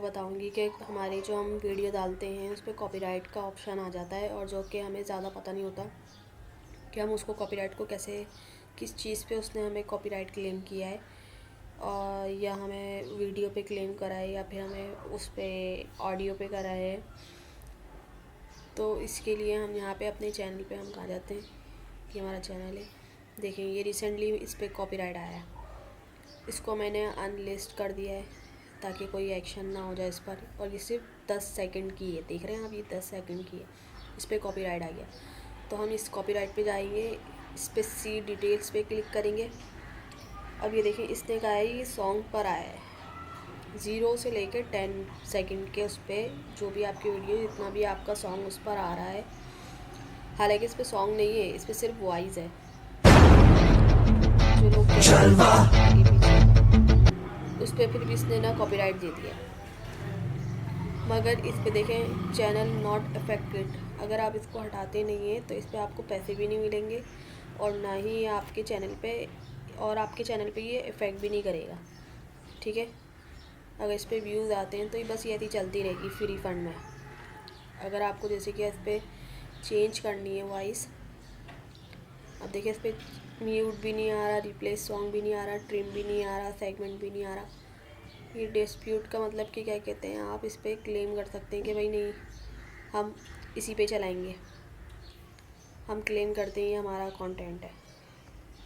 बताऊंगी कि हमारी जो हम वीडियो डालते हैं उस पर कॉपीराइट का ऑप्शन आ जाता है, और जो कि हमें ज़्यादा पता नहीं होता कि हम उसको कॉपीराइट को कैसे, किस चीज़ पे उसने हमें कॉपीराइट क्लेम किया है, और या हमें वीडियो पे क्लेम करा है या फिर हमें उस पर ऑडियो पे करा है। तो इसके लिए हम यहाँ पे अपने चैनल पे हम कहाँ जाते हैं, ये हमारा चैनल है, देखें ये रिसेंटली इस पर कॉपीराइट आया है। इसको मैंने अनलिस्ट कर दिया है ताकि कोई एक्शन ना हो जाए इस पर। और ये सिर्फ 10 सेकंड की है, देख रहे हैं आप, ये 10 सेकंड की है, इस पर कॉपीराइट आ गया। तो हम इस कॉपीराइट पे जाएंगे, इस पर सी डिटेल्स पे क्लिक करेंगे। अब ये देखें इसने कहा है ये सॉन्ग पर आया है, 0 से लेकर 10 सेकंड के, उस पर जो भी आपकी वीडियो, जितना भी आपका सॉन्ग उस पर आ रहा है। हालांकि इस पर सॉन्ग नहीं है, इस पर सिर्फ वॉइस है, जो लोग आगे पीछे, उस पर फिर भी इसने ना कॉपीराइट दे दिया। मगर इस पे देखें चैनल नॉट अफेक्टेड, अगर आप इसको हटाते नहीं हैं तो इस पर आपको पैसे भी नहीं मिलेंगे, और ना ही आपके चैनल पे ये इफ़ेक्ट भी नहीं करेगा। ठीक है, अगर इस पर व्यूज़ आते हैं तो ये बस ये ऐसी चलती रहेगी फ्री फंड में। अगर आपको जैसे कि इस पर चेंज करनी है वॉइस, अब देखिए इस पर म्यूट भी नहीं आ रहा, रिप्लेस सॉन्ग भी नहीं आ रहा, ट्रिम भी नहीं आ रहा, सेगमेंट भी नहीं आ रहा। ये डिस्प्यूट का मतलब कि क्या कहते हैं, आप इस पर क्लेम कर सकते हैं कि भाई नहीं, हम इसी पे चलाएंगे, हम क्लेम करते हैं ये हमारा कंटेंट है,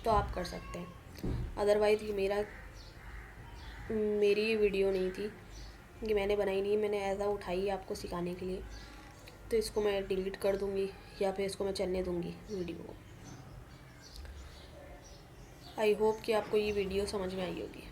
तो आप कर सकते हैं। अदरवाइज़ ये मेरी वीडियो नहीं थी, ये मैंने बनाई नहीं, मैंने ऐसा उठाई आपको सिखाने के लिए, तो इसको मैं डिलीट कर दूँगी या फिर इसको मैं चलने दूँगी वीडियो को। आई होप कि आपको ये वीडियो समझ में आई होगी।